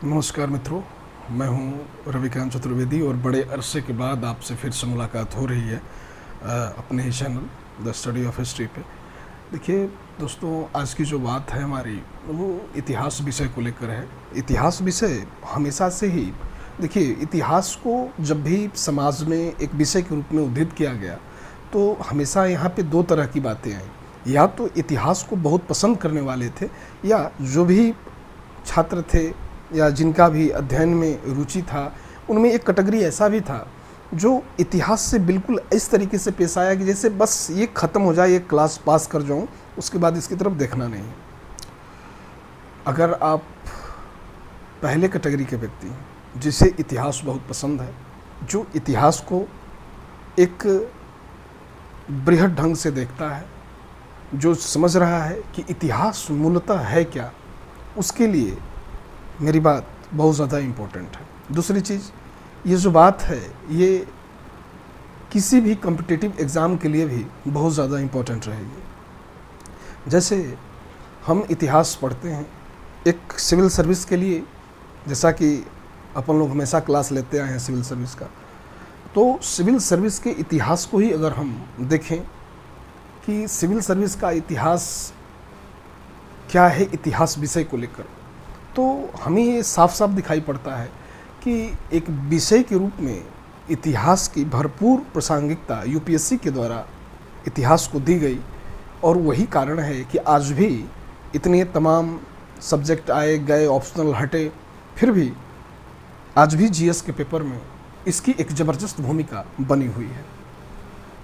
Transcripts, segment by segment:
नमस्कार मित्रों, मैं हूं रविकांत चतुर्वेदी और बड़े अरसे के बाद आपसे फिर से मुलाकात हो रही है अपने ही channel the study of history पे। देखिए दोस्तों, आज की जो बात है हमारी वो इतिहास विषय को लेकर है। इतिहास विषय हमेशा से ही, देखिए इतिहास को जब भी समाज में एक विषय के रूप में उद्धृत किया गया तो हमेशा यहाँ पे दो तरह की बातें आई। या तो इतिहास को बहुत पसंद करने वाले थे, या जो भी छात्र थे या जिनका भी अध्ययन में रुचि था, उनमें एक कैटेगरी ऐसा भी था जो इतिहास से बिल्कुल इस तरीके से पेश आया कि जैसे बस ये ख़त्म हो जाए, ये क्लास पास कर जाऊं, उसके बाद इसकी तरफ देखना नहीं। अगर आप पहले कैटेगरी के व्यक्ति हैं जिसे इतिहास बहुत पसंद है, जो इतिहास को एक बृहद ढंग से देखता है, जो समझ रहा है कि इतिहास मूलतः है क्या, उसके लिए मेरी बात बहुत ज़्यादा इम्पोर्टेंट है। दूसरी चीज़, ये जो बात है ये किसी भी कॉम्पिटिटिव एग्ज़ाम के लिए भी बहुत ज़्यादा इम्पोर्टेंट रहेगी। जैसे हम इतिहास पढ़ते हैं एक सिविल सर्विस के लिए, जैसा कि अपन लोग हमेशा क्लास लेते आए हैं सिविल सर्विस का, तो सिविल सर्विस के इतिहास को ही अगर हम देखें कि सिविल सर्विस का इतिहास क्या है इतिहास विषय को लेकर, तो हमें ये साफ साफ दिखाई पड़ता है कि एक विषय के रूप में इतिहास की भरपूर प्रासंगिकता यूपीएससी के द्वारा इतिहास को दी गई। और वही कारण है कि आज भी इतने तमाम सब्जेक्ट आए गए, ऑप्शनल हटे, फिर भी आज भी जीएस के पेपर में इसकी एक ज़बरदस्त भूमिका बनी हुई है।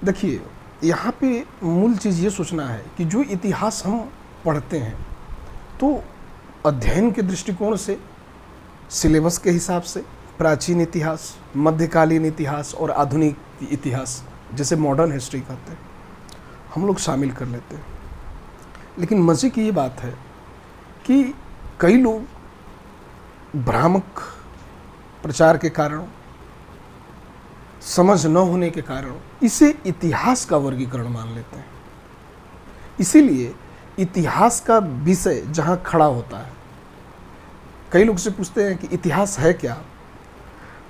देखिए, यहाँ पे मूल चीज़ ये सोचना है कि जो इतिहास हम पढ़ते हैं तो अध्ययन के दृष्टिकोण से, सिलेबस के हिसाब से प्राचीन इतिहास, मध्यकालीन इतिहास और आधुनिक इतिहास, जैसे मॉडर्न हिस्ट्री कहते हैं, हम लोग शामिल कर लेते हैं। लेकिन मज़े की ये बात है कि कई लोग भ्रामक प्रचार के कारण, समझ न होने के कारण इसे इतिहास का वर्गीकरण मान लेते हैं। इसीलिए इतिहास का विषय जहाँ खड़ा होता है, कई लोग से पूछते हैं कि इतिहास है क्या,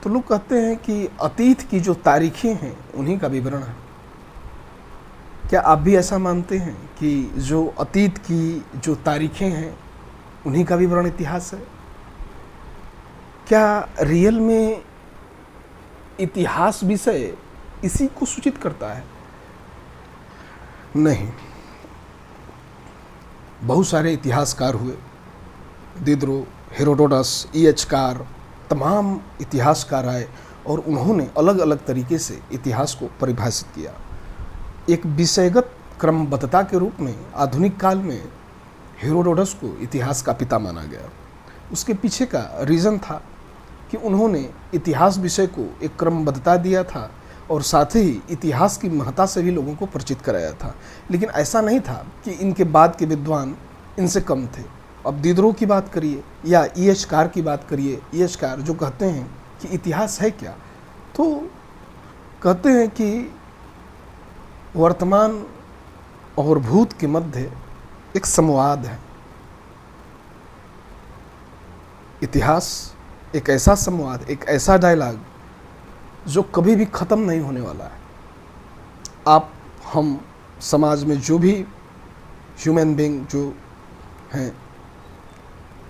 तो लोग कहते हैं कि अतीत की जो तारीखें हैं उन्हीं का विवरण है। क्या आप भी ऐसा मानते हैं कि जो अतीत की जो तारीखें हैं उन्हीं का विवरण इतिहास है? क्या रियल में इतिहास विषय इसी को सूचित करता है? नहीं। बहुत सारे इतिहासकार हुए, दिदरो, हेरोडोटस, ई.एच. कार, तमाम इतिहासकार आए और उन्होंने अलग अलग तरीके से इतिहास को परिभाषित किया। एक विषयगत क्रमबद्धता के रूप में आधुनिक काल में हेरोडोटस को इतिहास का पिता माना गया। उसके पीछे का रीज़न था कि उन्होंने इतिहास विषय को एक क्रमबद्धता दिया था और साथ ही इतिहास की महत्ता से भी लोगों को परिचित कराया था। लेकिन ऐसा नहीं था कि इनके बाद के विद्वान इनसे कम थे। अब दिदरो की बात करिए या ई.एच. कार की बात करिए, ई.एच. कार जो कहते हैं कि इतिहास है क्या, तो कहते हैं कि वर्तमान और भूत के मध्य एक संवाद है। इतिहास एक ऐसा संवाद, एक ऐसा डायलॉग जो कभी भी ख़त्म नहीं होने वाला है। आप, हम, समाज में जो भी ह्यूमन बीइंग जो हैं,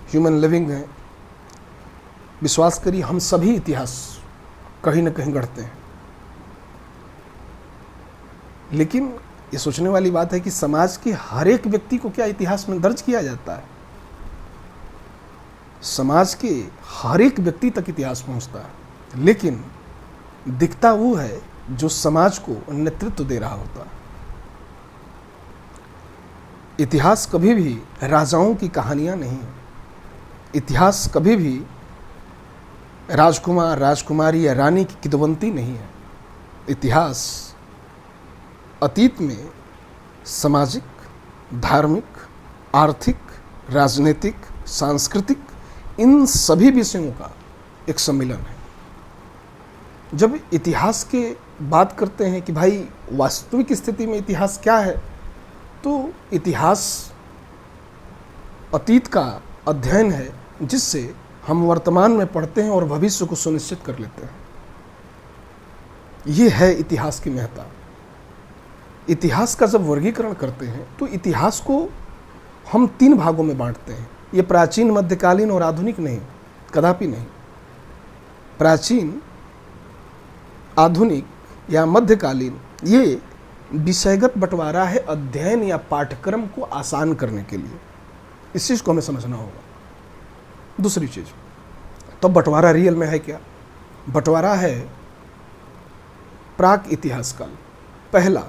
ह्यूमन लिविंग हैं, विश्वास करिए हम सभी इतिहास कहीं न कहीं गढ़ते हैं। लेकिन ये सोचने वाली बात है कि समाज के हर एक व्यक्ति को क्या इतिहास में दर्ज किया जाता है? समाज के हर एक व्यक्ति तक इतिहास पहुंचता है, लेकिन दिखता वो है जो समाज को नेतृत्व दे रहा होता है। इतिहास कभी भी राजाओं की कहानियां नहीं है। इतिहास कभी भी राजकुमार, राजकुमारी या रानी की किदवंती नहीं है। इतिहास अतीत में सामाजिक, धार्मिक, आर्थिक, राजनीतिक, सांस्कृतिक, इन सभी विषयों का एक सम्मिलन है। जब इतिहास के बात करते हैं कि भाई वास्तविक स्थिति में इतिहास क्या है, तो इतिहास अतीत का अध्ययन है जिससे हम वर्तमान में पढ़ते हैं और भविष्य को सुनिश्चित कर लेते हैं। ये है इतिहास की महत्ता। इतिहास का जब वर्गीकरण करते हैं तो इतिहास को हम 3 भागों में बांटते हैं। ये प्राचीन, मध्यकालीन और आधुनिक नहीं, कदापि नहीं। प्राचीन, आधुनिक या मध्यकालीन ये विषयगत बंटवारा है अध्ययन या पाठ्यक्रम को आसान करने के लिए। इस चीज़ को हमें समझना होगा। दूसरी चीज़, तो बंटवारा रियल में है क्या? बंटवारा है प्राक इतिहास काल पहला,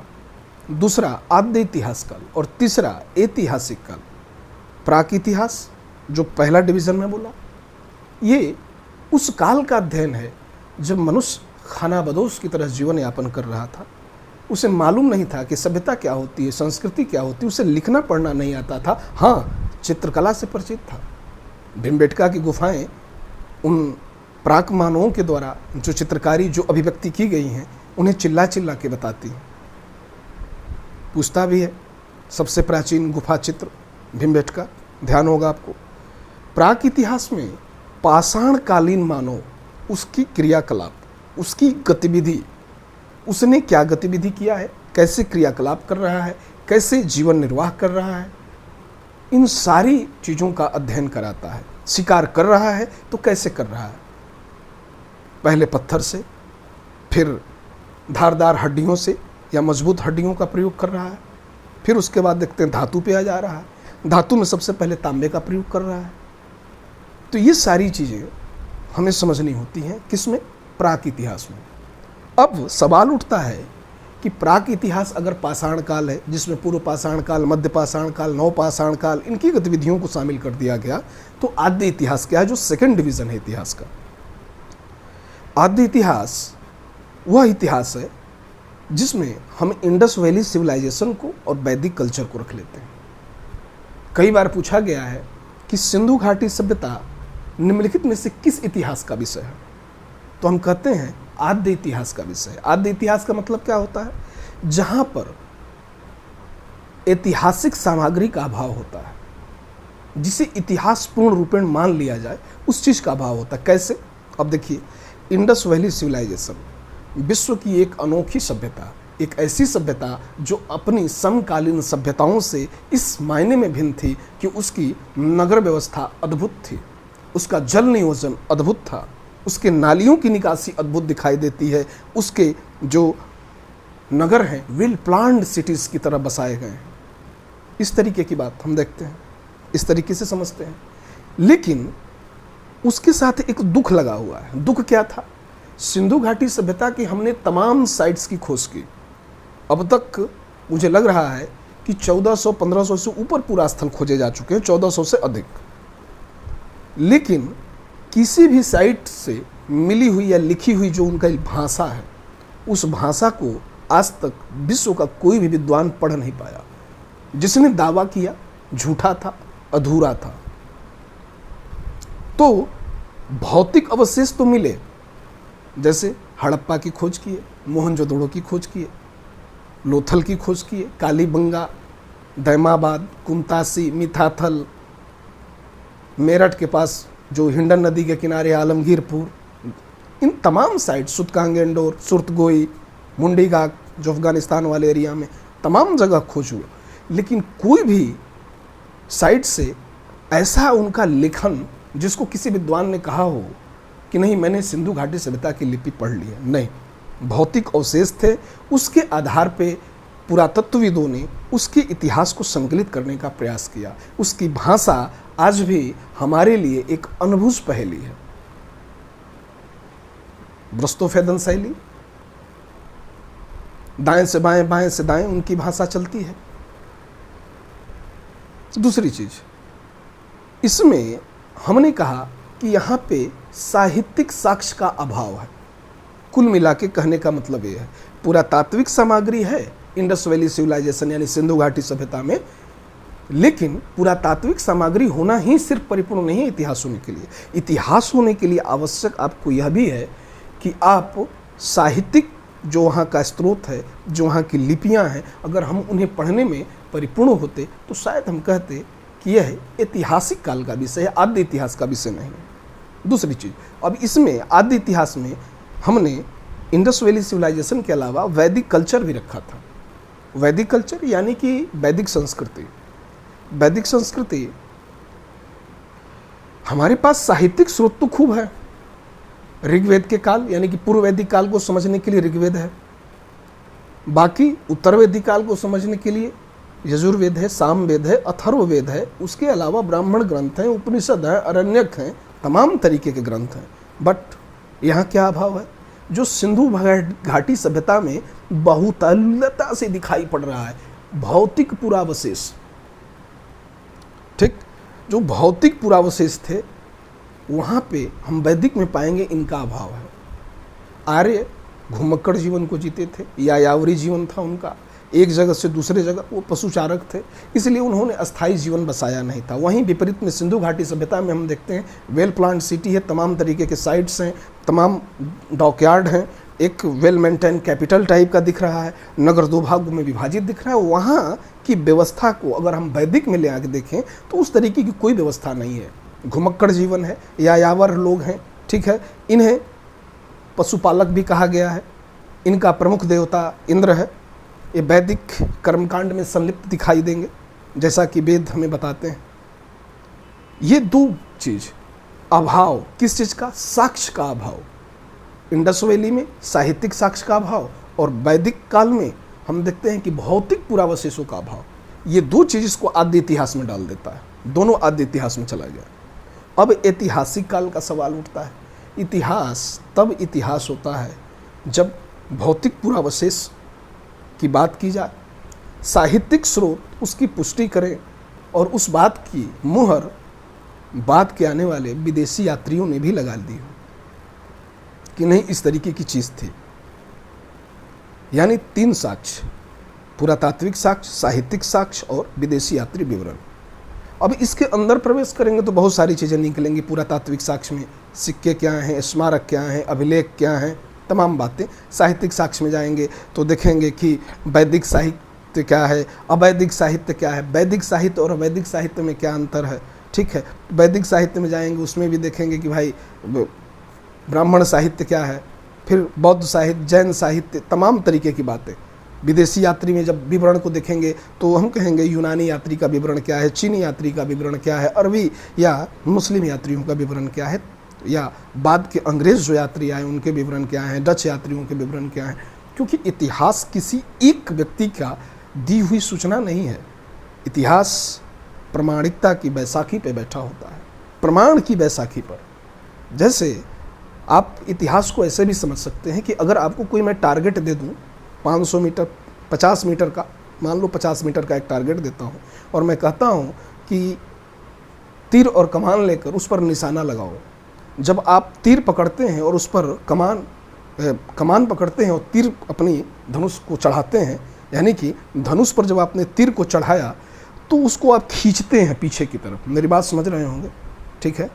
दूसरा आद्य इतिहास काल और तीसरा ऐतिहासिक काल। प्राक इतिहास जो पहला डिवीज़न में बोला, ये उस काल का अध्ययन है जब मनुष्य खानाबदोश की तरह जीवन यापन कर रहा था। उसे मालूम नहीं था कि सभ्यता क्या होती है, संस्कृति क्या होती है। उसे लिखना पढ़ना नहीं आता था। हाँ, चित्रकला से परिचित था। भीमबेटका की गुफाएं उन प्राक मानवों के द्वारा जो चित्रकारी, जो अभिव्यक्ति की गई हैं, उन्हें चिल्ला चिल्ला के बताती हैं। पूछता भी है सबसे प्राचीन गुफा चित्र भीमबेटका, ध्यान होगा आपको। प्राक इतिहास में पाषाणकालीन मानव, उसकी क्रियाकलाप, उसकी गतिविधि, उसने क्या गतिविधि किया है, कैसे क्रियाकलाप कर रहा है, कैसे जीवन निर्वाह कर रहा है, इन सारी चीज़ों का अध्ययन कराता है। शिकार कर रहा है तो कैसे कर रहा है, पहले पत्थर से, फिर धारदार हड्डियों से या मजबूत हड्डियों का प्रयोग कर रहा है, फिर उसके बाद देखते हैं धातु पे आ जा रहा है, धातु में सबसे पहले तांबे का प्रयोग कर रहा है। तो ये सारी चीज़ें हमें समझनी होती हैं किसमें? प्राक इतिहास में। अब सवाल उठता है कि प्राक इतिहास अगर पाषाण काल है, जिसमें पूर्व पाषाण काल, मध्य पाषाण काल, नव पाषाण काल, इनकी गतिविधियों को शामिल कर दिया गया, तो आद्य इतिहास क्या है, जो सेकंड डिवीजन है इतिहास का? आद्य इतिहास वह इतिहास है जिसमें हम इंडस वैली सिविलाइजेशन को और वैदिक कल्चर को रख लेते हैं। कई बार पूछा गया है कि सिंधु घाटी सभ्यता निम्नलिखित में से किस इतिहास का विषय है, तो हम कहते हैं आद्य इतिहास का विषय। आद्य इतिहास का मतलब क्या होता है? जहां पर ऐतिहासिक सामग्री का अभाव होता है, जिसे इतिहास पूर्ण रूपेण मान लिया जाए, उस चीज का अभाव होता है। कैसे? अब देखिए, इंडस वैली सिविलाइजेशन विश्व की एक अनोखी सभ्यता, एक ऐसी सभ्यता जो अपनी समकालीन सभ्यताओं से इस मायने में भिन्न थी कि उसकी नगर व्यवस्था अद्भुत थी, उसका जल नियोजन अद्भुत था, उसके नालियों की निकासी अद्भुत दिखाई देती है, उसके जो नगर हैं वेल प्लान्ड सिटीज़ की तरह बसाए गए हैं। इस तरीके की बात हम देखते हैं, इस तरीके से समझते हैं। लेकिन उसके साथ एक दुख लगा हुआ है। दुख क्या था? सिंधु घाटी सभ्यता की हमने तमाम साइट्स की खोज की। अब तक मुझे लग रहा है कि 1400-1500 से ऊपर पूरा स्थल खोजे जा चुके हैं, 1400 से अधिक। लेकिन किसी भी साइट से मिली हुई या लिखी हुई जो उनका भाषा है, उस भाषा को आज तक विश्व का कोई भी विद्वान पढ़ नहीं पाया। जिसने दावा किया झूठा था, अधूरा था। तो भौतिक अवशेष तो मिले, जैसे हड़प्पा की खोज किए, मोहनजोदड़ो की खोज किए, लोथल की खोज किए, कालीबंगा, दैमाबाद, कुमतासी, मिथाथल, मेरठ के पास जो हिंडन नदी के किनारे आलमगीरपुर, इन तमाम साइट, सुतकांगेंडोर, सुरतगोई, मुंडीगाग जो अफगानिस्तान वाले एरिया में, तमाम जगह खोज हुए। लेकिन कोई भी साइट से ऐसा उनका लेखन जिसको किसी विद्वान ने कहा हो कि नहीं मैंने सिंधु घाटी सभ्यता की लिपि पढ़ ली है, नहीं। भौतिक अवशेष थे, उसके आधार पे पुरातत्वविदों ने उसके इतिहास को संकलित करने का प्रयास किया। उसकी भाषा आज भी हमारे लिए एक अनभूत पहेली है। ब्रस्तोफेदन शैली, दाएं से बाएं, बाएं से दाएं उनकी भाषा चलती है। दूसरी चीज, इसमें हमने कहा कि यहाँ पे साहित्यिक साक्ष्य का अभाव है। कुल मिला के कहने का मतलब ये है, पुरातात्विक सामग्री है इंडस वैली सिविलाइजेशन यानी सिंधु घाटी सभ्यता में, लेकिन पुरातात्विक सामग्री होना ही सिर्फ परिपूर्ण नहीं है इतिहास होने के लिए। इतिहास होने के लिए आवश्यक आपको यह भी है कि आप साहित्यिक जो वहाँ का स्रोत है, जो वहाँ की लिपियाँ हैं, अगर हम उन्हें पढ़ने में परिपूर्ण होते तो शायद हम कहते कि यह ऐतिहासिक काल का विषय है, आद्य इतिहास का विषय नहीं है। दूसरी चीज़, अब इसमें आदि इतिहास में हमने इंडस वैली सिविलाइजेशन के अलावा वैदिक कल्चर भी रखा था। वैदिक कल्चर यानी कि वैदिक संस्कृति। वैदिक संस्कृति, हमारे पास साहित्यिक स्रोत तो खूब है। ऋग्वेद के काल यानी कि पूर्व वैदिक काल को समझने के लिए ऋग्वेद है, बाकी उत्तर वैदिक काल को समझने के लिए यजुर्वेद है, सामवेद है, अथर्ववेद है, उसके अलावा ब्राह्मण ग्रंथ हैं, उपनिषद हैं, अरण्यक हैं, तमाम तरीके के ग्रंथ हैं। बट यहाँ क्या अभाव है? जो सिंधु घाटी सभ्यता में बहुतलता से दिखाई पड़ रहा है, भौतिक पुरावशेष, ठीक, जो भौतिक पुरावशेष थे वहाँ पे हम वैदिक में पाएंगे इनका अभाव है। आर्य घुमक्कड़ जीवन को जीते थे, यायावरी जीवन था उनका, एक जगह से दूसरे जगह वो पशुचारक थे, इसलिए उन्होंने अस्थायी जीवन बसाया नहीं था। वहीं विपरीत में सिंधु घाटी सभ्यता में हम देखते हैं वेल प्लान सिटी है, तमाम तरीके के साइट्स हैं, तमाम डॉकयार्ड हैं, एक वेल मेंटेन कैपिटल टाइप का दिख रहा है, नगर दो भागों में विभाजित दिख रहा है। वहाँ की व्यवस्था को अगर हम वैदिक में ले आके देखें तो उस तरीके की कोई व्यवस्था नहीं है। घुमक्कड़ जीवन है, यायावर लोग हैं, ठीक है, इन्हें पशुपालक भी कहा गया है, इनका प्रमुख देवता इंद्र है। ये वैदिक कर्मकांड में संलिप्त दिखाई देंगे, जैसा कि वेद हमें बताते हैं। ये दो चीज, अभाव किस चीज़ का? साक्ष्य का अभाव। इंडस वैली में साहित्यिक साक्ष्य का अभाव और वैदिक काल में हम देखते हैं कि भौतिक पुरावशेषों का अभाव। ये दो चीज़ इसको आद्य इतिहास में डाल देता है, दोनों आद्य इतिहास में चला गया। अब ऐतिहासिक काल का सवाल उठता है। इतिहास तब इतिहास होता है जब भौतिक पुरावशेष की बात की जाए, साहित्यिक स्रोत उसकी पुष्टि करें और उस बात की मुहर बाद के आने वाले विदेशी यात्रियों ने भी लगा दी हो कि नहीं इस तरीके की चीज़ थी। यानी तीन साक्ष्य, पुरातात्विक साक्ष्य, साहित्यिक साक्ष्य और विदेशी यात्री विवरण। अब इसके अंदर प्रवेश करेंगे तो बहुत सारी चीज़ें निकलेंगी। पुरातात्विक साक्ष्य में सिक्के क्या हैं, स्मारक क्या हैं, अभिलेख क्या हैं, तमाम बातें। साहित्यिक साक्ष्य में जाएंगे तो देखेंगे कि वैदिक साहित्य क्या है, अवैदिक साहित्य क्या है, वैदिक साहित्य और अवैदिक साहित्य में क्या अंतर है, ठीक है। वैदिक साहित्य में जाएंगे, उसमें भी देखेंगे कि भाई ब्राह्मण साहित्य क्या है, फिर बौद्ध साहित्य, जैन साहित्य, तमाम तरीके की बातें। विदेशी यात्री में जब विवरण को देखेंगे तो हम कहेंगे यूनानी यात्री का विवरण क्या है, चीनी यात्री का विवरण क्या है, अरबी या मुस्लिम यात्रियों का विवरण क्या है, या बाद के अंग्रेज जो यात्री आए उनके विवरण क्या हैं, डच यात्रियों के विवरण क्या हैं। क्योंकि इतिहास किसी एक व्यक्ति का दी हुई सूचना नहीं है। इतिहास प्रमाणिकता की बैसाखी पे बैठा होता है, प्रमाण की बैसाखी पर। जैसे आप इतिहास को ऐसे भी समझ सकते हैं कि अगर आपको कोई मैं टारगेट दे दूं 500 मीटर, 50 मीटर का, मान लो 50 मीटर का एक टारगेट देता हूं और मैं कहता हूं कि तीर और कमान लेकर उस पर निशाना लगाओ। जब आप तीर पकड़ते हैं और उस पर कमान पकड़ते हैं और तीर अपनी धनुष को चढ़ाते हैं, यानी कि धनुष पर जब आपने तीर को चढ़ाया तो उसको आप खींचते हैं पीछे की तरफ। मेरी बात समझ रहे होंगे, ठीक है।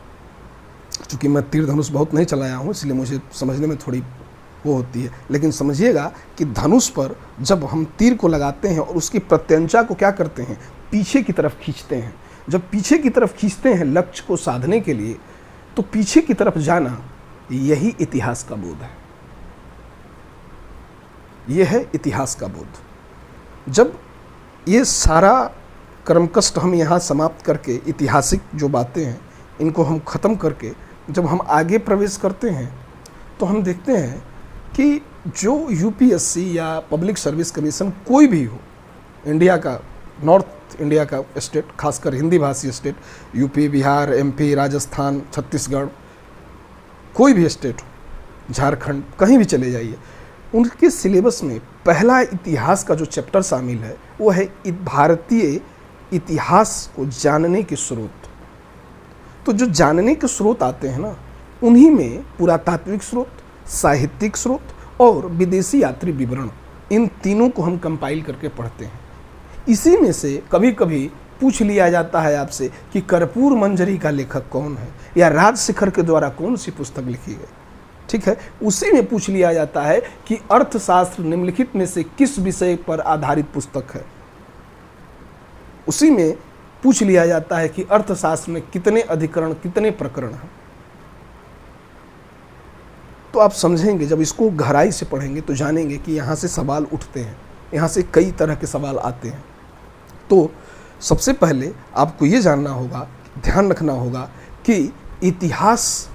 चूँकि मैं तीर धनुष बहुत नहीं चलाया हूँ इसलिए मुझे समझने में थोड़ी वो होती है, लेकिन समझिएगा कि धनुष पर जब हम तीर को लगाते हैं और उसकी प्रत्यंचा को क्या करते हैं, पीछे की तरफ खींचते हैं। जब पीछे की तरफ खींचते हैं लक्ष्य को साधने के लिए, तो पीछे की तरफ जाना यही इतिहास का बोध है। यह है इतिहास का बोध। जब ये सारा कर्मकष्ट हम यहाँ समाप्त करके, ऐतिहासिक जो बातें हैं इनको हम ख़त्म करके जब हम आगे प्रवेश करते हैं तो हम देखते हैं कि जो यूपीएससी या पब्लिक सर्विस कमीशन कोई भी हो, इंडिया का, नॉर्थ इंडिया का स्टेट, खासकर हिंदी भाषी state, UP, Bihar, MP, Rajasthan, Chhattisgarh, कोई भी स्टेट हो, झारखंड, कहीं भी चले जाइए, उनके सिलेबस में पहला इतिहास का जो चैप्टर शामिल है वो है भारतीय इतिहास को जानने के स्रोत। तो जो जानने के स्रोत आते हैं ना, उन्हीं में पुरातात्विक स्रोत, साहित्यिक स्रोत और विदेशी यात्री विवरण, इन तीनों को हम कंपाइल करके पढ़ते हैं। इसी में से कभी कभी पूछ लिया जाता है आपसे कि कर्पूर मंजरी का लेखक कौन है या राजशेखर के द्वारा कौन सी पुस्तक लिखी गई, ठीक है। उसी में पूछ लिया जाता है कि अर्थशास्त्र निम्नलिखित में से किस विषय पर आधारित पुस्तक है। उसी में पूछ लिया जाता है कि अर्थशास्त्र में कितने अधिकरण, कितने प्रकरण हैं। तो आप समझेंगे, जब इसको गहराई से पढ़ेंगे तो जानेंगे कि यहाँ से सवाल उठते हैं, यहाँ से कई तरह के सवाल आते हैं। तो सबसे पहले आपको ये जानना होगा, ध्यान रखना होगा कि इतिहास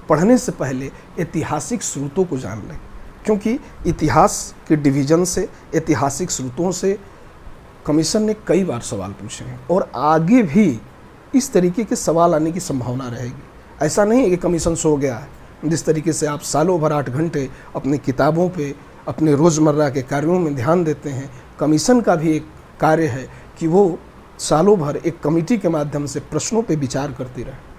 पढ़ने से पहले ऐतिहासिक स्रोतों को जान लें, क्योंकि इतिहास के डिवीज़न से, ऐतिहासिक स्रोतों से कमीशन ने कई बार सवाल पूछे हैं और आगे भी इस तरीके के सवाल आने की संभावना रहेगी। ऐसा नहीं है कि कमीशन सो गया है। जिस तरीके से आप सालों भर 8 घंटे अपनी किताबों पे, अपने रोज़मर्रा के कार्यों में ध्यान देते हैं, कमीशन का भी एक कार्य है कि वो सालों भर एक कमेटी के माध्यम से प्रश्नों पे विचार करती रहे।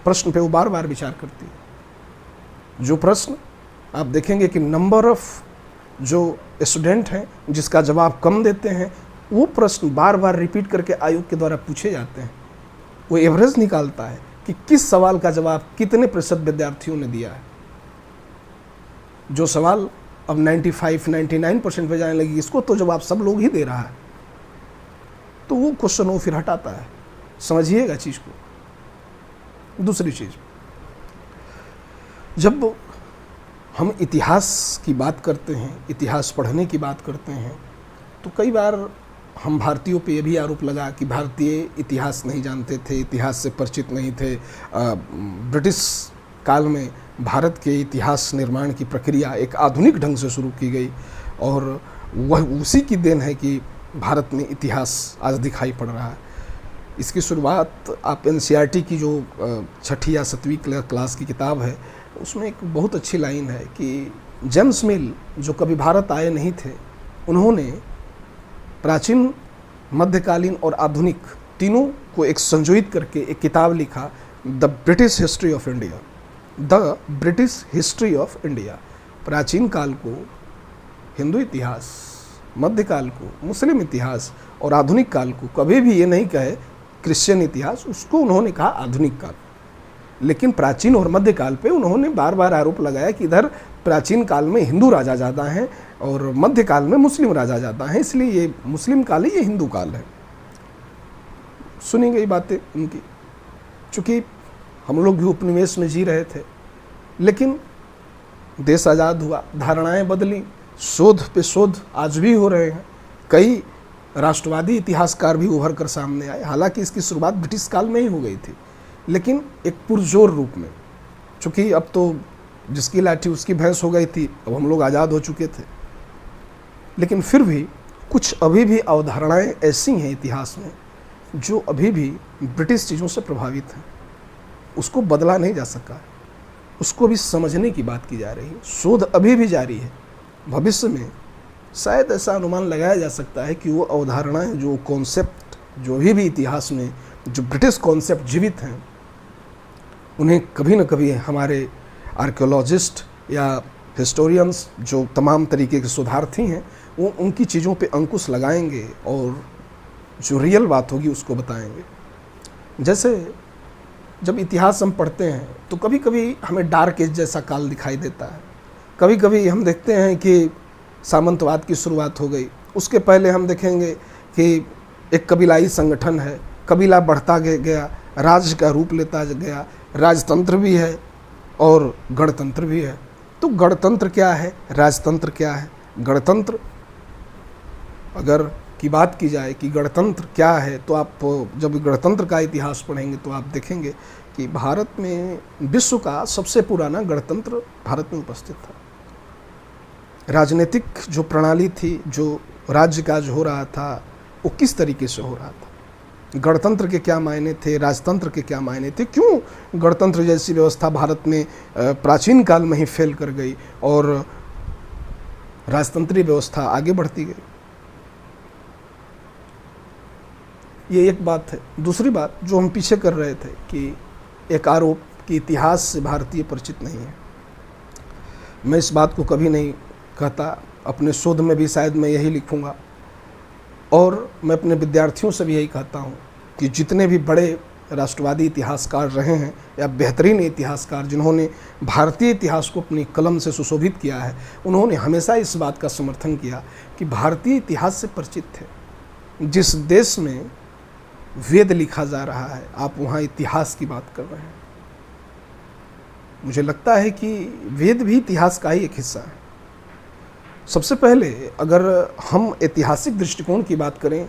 प्रश्न पे वो बार बार विचार करती है। जो प्रश्न आप देखेंगे कि नंबर ऑफ जो स्टूडेंट हैं जिसका जवाब कम देते हैं, वो प्रश्न बार बार रिपीट करके आयोग के द्वारा पूछे जाते हैं। वो एवरेज निकालता है कि किस सवाल का जवाब कितने प्रतिशत विद्यार्थियों ने दिया है। जो सवाल अब 95-99% पे जाने लगी, इसको तो जवाब सब लोग ही दे रहा है, तो वो क्वेश्चन वो फिर हटाता है। समझिएगा चीज़ को। दूसरी चीज़, जब हम इतिहास की बात करते हैं, इतिहास पढ़ने की बात करते हैं, तो कई बार हम भारतीयों पे ये भी आरोप लगा कि भारतीय इतिहास नहीं जानते थे, इतिहास से परिचित नहीं थे। ब्रिटिश काल में भारत के इतिहास निर्माण की प्रक्रिया एक आधुनिक ढंग से शुरू की गई और वह उसी की देन है कि भारत में इतिहास आज दिखाई पड़ रहा है। इसकी शुरुआत आप एनसीईआरटी की जो 6ठी या 7वीं क्लास की किताब है, उसमें एक बहुत अच्छी लाइन है कि जेम्स मिल जो कभी भारत आए नहीं थे, उन्होंने प्राचीन, मध्यकालीन और आधुनिक तीनों को एक संयोजित करके एक किताब लिखा, the British history of India. The British history of India, प्राचीन काल को हिंदू इतिहास, मध्यकाल को मुस्लिम इतिहास और आधुनिक काल को कभी भी ये नहीं कहे क्रिश्चियन इतिहास, उसको उन्होंने कहा आधुनिक काल। लेकिन प्राचीन और मध्यकाल पे उन्होंने बार बार आरोप लगाया कि इधर प्राचीन काल में हिंदू राजा ज़्यादा हैं और मध्यकाल में मुस्लिम राजा ज़्यादा हैं, इसलिए ये मुस्लिम काल है, ये हिंदू काल है। सुनी गई बातें उनकी, चूँकि हम लोग भी उपनिवेश में जी रहे थे, लेकिन देश आज़ाद हुआ, धारणाएं बदली, शोध पे शोध आज भी हो रहे हैं। कई राष्ट्रवादी इतिहासकार भी उभर कर सामने आए। हालांकि इसकी शुरुआत ब्रिटिश काल में ही हो गई थी, लेकिन एक पुरजोर रूप में, चूँकि अब तो जिसकी लाठी उसकी भैंस हो गई थी, अब हम लोग आज़ाद हो चुके थे, लेकिन फिर भी कुछ अभी भी अवधारणाएं ऐसी हैं इतिहास में जो अभी भी ब्रिटिश चीज़ों से प्रभावित हैं। उसको बदला नहीं जा सका, उसको भी समझने की बात की जा रही है। शोध अभी भी जारी है। भविष्य में शायद ऐसा अनुमान लगाया जा सकता है कि वो अवधारणाएं, जो कॉन्सेप्ट, जो भी इतिहास में जो ब्रिटिश कॉन्सेप्ट जीवित हैं, उन्हें कभी न कभी हमारे आर्कियोलॉजिस्ट या हिस्टोरियंस, जो तमाम तरीके के शोधार्थी हैं, वो उनकी चीज़ों पे अंकुश लगाएंगे और जो रियल बात होगी उसको बताएंगे। जैसे जब इतिहास हम पढ़ते हैं तो कभी कभी हमें डार्क एज जैसा काल दिखाई देता है। कभी कभी हम देखते हैं कि सामंतवाद की शुरुआत हो गई, उसके पहले हम देखेंगे कि एक कबीलाई संगठन है, कबीला बढ़ता गया, राज्य का रूप लेता गया, राजतंत्र भी है और गणतंत्र भी है। तो गणतंत्र क्या है, राजतंत्र क्या है? गणतंत्र अगर की बात की जाए कि गणतंत्र क्या है, तो आप जब गणतंत्र का इतिहास पढ़ेंगे तो आप देखेंगे कि भारत में विश्व का सबसे पुराना गणतंत्र भारत में उपस्थित था। राजनीतिक जो प्रणाली थी, जो राज्य काज हो रहा था, वो किस तरीके से हो रहा था, गणतंत्र के क्या मायने थे, राजतंत्र के क्या मायने थे, क्यों गणतंत्र जैसी व्यवस्था भारत में प्राचीन काल में ही फेल कर गई और राजतंत्रीय व्यवस्था आगे बढ़ती गई। ये एक बात है। दूसरी बात जो हम पीछे कर रहे थे कि एक आरोप कि इतिहास से भारतीय परिचित नहीं है। मैं इस बात को कभी नहीं कहता, अपने शोध में भी शायद मैं यही लिखूंगा और मैं अपने विद्यार्थियों से भी यही कहता हूँ कि जितने भी बड़े राष्ट्रवादी इतिहासकार रहे हैं या बेहतरीन इतिहासकार जिन्होंने भारतीय इतिहास को अपनी कलम से सुशोभित किया है, उन्होंने हमेशा इस बात का समर्थन किया कि भारतीय इतिहास से परिचित थे। जिस देश में वेद लिखा जा रहा है, आप वहाँ इतिहास की बात कर रहे हैं। मुझे लगता है कि वेद भी इतिहास का ही एक हिस्सा है। सबसे पहले अगर हम ऐतिहासिक दृष्टिकोण की बात करें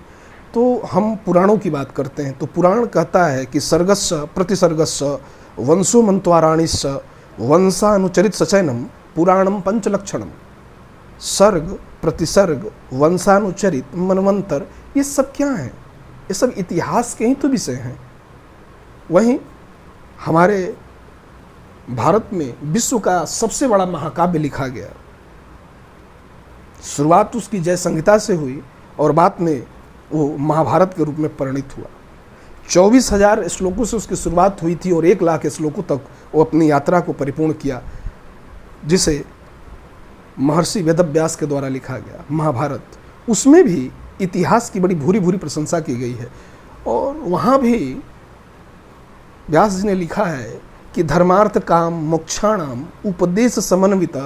तो हम पुराणों की बात करते हैं, तो पुराण कहता है कि सर्गस्य प्रतिसर्गस्य वंशो मंत्वाराणिश्च वंशानुचरित सचैनम पुराणम पंचलक्षणम। सर्ग प्रतिसर्ग वंशानुचरित मनवंतर, ये सब क्या है? ये सब इतिहास के ही तो विषय हैं। वहीं हमारे भारत में विश्व का सबसे बड़ा महाकाव्य लिखा गया। शुरुआत उसकी जय संहिता से हुई और बाद में वो महाभारत के रूप में परिणित हुआ। 24,000 श्लोकों से उसकी शुरुआत हुई थी और 1 लाख श्लोकों तक वो अपनी यात्रा को परिपूर्ण किया, जिसे महर्षि वेदव्यास के द्वारा लिखा गया महाभारत। उसमें भी इतिहास की बड़ी भूरी भूरी प्रशंसा की गई है। और वहाँ भी व्यास जी ने लिखा है कि धर्मार्थ काम मोक्षाणाम उपदेश समन्वित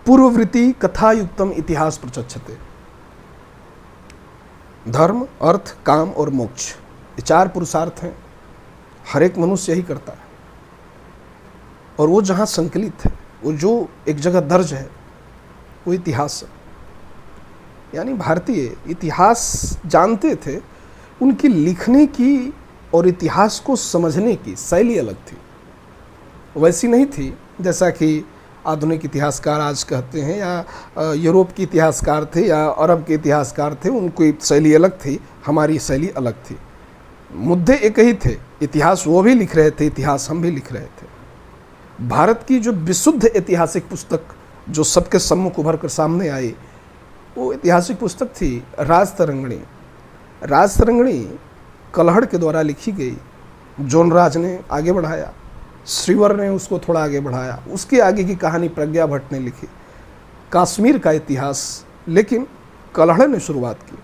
पूर्ववृत्ति कथायुक्तम इतिहास प्रचक्षते। धर्म, अर्थ, काम और मोक्ष, ये 4 पुरुषार्थ हैं। हर एक मनुष्य यही करता है और वो जहाँ संकलित है, वो जो एक जगह दर्ज है, वो इतिहास है। यानी भारतीय इतिहास जानते थे, उनकी लिखने की और इतिहास को समझने की शैली अलग थी। वैसी नहीं थी जैसा कि आधुनिक इतिहासकार आज कहते हैं, या यूरोप के इतिहासकार थे या अरब के इतिहासकार थे, उनकी शैली अलग थी, हमारी शैली अलग थी। मुद्दे एक ही थे, इतिहास वो भी लिख रहे थे, इतिहास हम भी लिख रहे थे। भारत की जो विशुद्ध ऐतिहासिक पुस्तक जो सबके सम्मुख उभर कर सामने आई, वो ऐतिहासिक पुस्तक थी राजतरंगिणी। राजतरंगिणी कलहड़ के द्वारा लिखी गई। जोनराज ने आगे बढ़ाया, श्रीवर ने उसको थोड़ा आगे बढ़ाया, उसके आगे की कहानी प्रज्ञा भट्ट ने लिखी, कश्मीर का इतिहास, लेकिन कलहड़ ने शुरुआत की।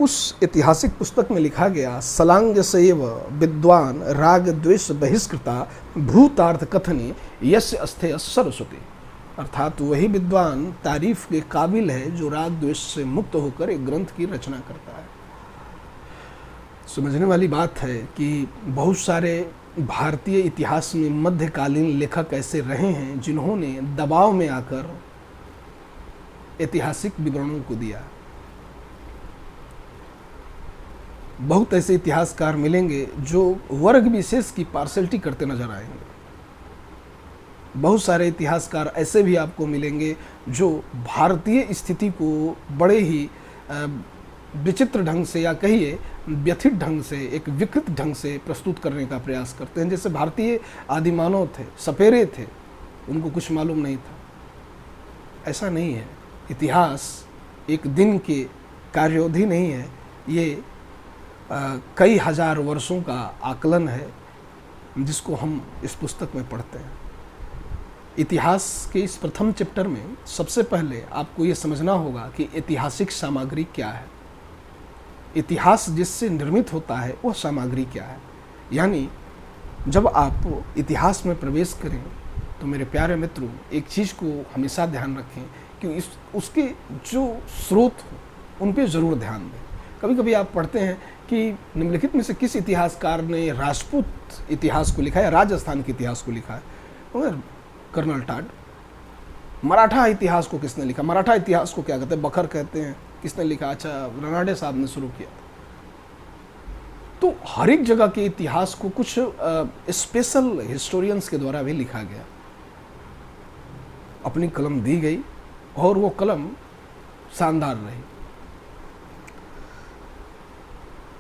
उस ऐतिहासिक पुस्तक में लिखा गया, सलांग सेव विद्वान राग द्वेष बहिष्कृता भूतार्थ कथनी यस्य अस्थे सरस्वती। अर्थात वही विद्वान तारीफ के काबिल है जो राग द्वेष से मुक्त होकर एक ग्रंथ की रचना करता है। समझने वाली बात है कि बहुत सारे भारतीय इतिहास में मध्यकालीन लेखक ऐसे रहे हैं जिन्होंने दबाव में आकर ऐतिहासिक विवरणों को दिया। बहुत ऐसे इतिहासकार मिलेंगे जो वर्ग विशेष की पार्शलिटी करते नजर आएंगे। बहुत सारे इतिहासकार ऐसे भी आपको मिलेंगे जो भारतीय स्थिति को बड़े ही विचित्र ढंग से, या कहिए व्यथित ढंग से, एक विकृत ढंग से प्रस्तुत करने का प्रयास करते हैं। जैसे भारतीय आदिमानव थे, सपेरे थे, उनको कुछ मालूम नहीं था। ऐसा नहीं है। इतिहास एक दिन के कार्योधि नहीं है, ये कई हजार वर्षों का आकलन है जिसको हम इस पुस्तक में पढ़ते हैं। इतिहास के इस प्रथम चैप्टर में सबसे पहले आपको ये समझना होगा कि ऐतिहासिक सामग्री क्या है। इतिहास जिससे निर्मित होता है वह सामग्री क्या है। यानी जब आप इतिहास में प्रवेश करें तो मेरे प्यारे मित्रों, एक चीज़ को हमेशा ध्यान रखें कि उसके जो स्रोत हो उन पे ज़रूर ध्यान दें। कभी कभी आप पढ़ते हैं कि निम्नलिखित में से किस इतिहासकार ने राजपूत इतिहास को लिखा है या राजस्थान के इतिहास को लिखा है, मगर कर्नल टाड। मराठा इतिहास को किसने लिखा? मराठा इतिहास को क्या कहते हैं? बखर कहते हैं। किसने लिखा? अच्छा, रनाडे साहब ने शुरू किया। तो हर एक जगह के इतिहास को कुछ स्पेशल हिस्टोरियंस के द्वारा भी लिखा गया। अपनी कलम दी गई और वो कलम शानदार रही।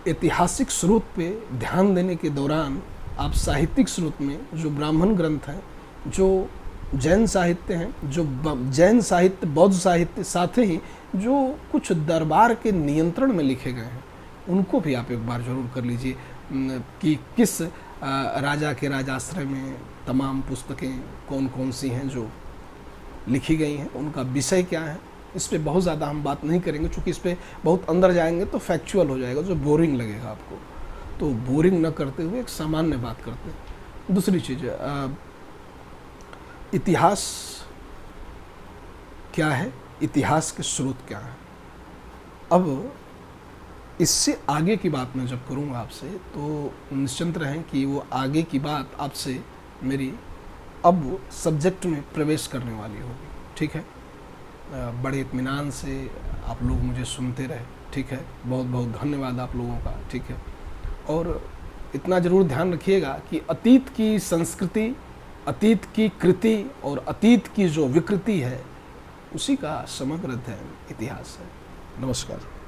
ऐतिहासिक स्रोत पे ध्यान देने के दौरान आप साहित्यिक स्रोत में जो ब्राह्मण ग्रंथ हैं, जो जैन साहित्य हैं, जो जैन साहित्य, बौद्ध साहित्य, साथ ही जो कुछ दरबार के नियंत्रण में लिखे गए हैं, उनको भी आप एक बार जरूर कर लीजिए कि किस राजा के राजाश्रय में तमाम पुस्तकें कौन कौन सी हैं जो लिखी गई हैं, उनका विषय क्या है। इस पे बहुत ज़्यादा हम बात नहीं करेंगे, क्योंकि इस पे बहुत अंदर जाएंगे तो फैक्चुअल हो जाएगा, जो बोरिंग लगेगा आपको। तो बोरिंग न करते हुए एक सामान्य बात करते हैं। दूसरी चीज़, इतिहास क्या है, इतिहास के स्रोत क्या है। अब इससे आगे की बात मैं जब करूँगा आपसे, तो निश्चिंत रहें कि वो आगे की बात आपसे मेरी अब सब्जेक्ट में प्रवेश करने वाली होगी। ठीक है, बड़े इत्मीनान से आप लोग मुझे सुनते रहे। ठीक है, बहुत बहुत धन्यवाद आप लोगों का। ठीक है, और इतना ज़रूर ध्यान रखिएगा कि अतीत की संस्कृति, अतीत की कृति और अतीत की जो विकृति है, उसी का समग्र अध्ययन इतिहास है। नमस्कार।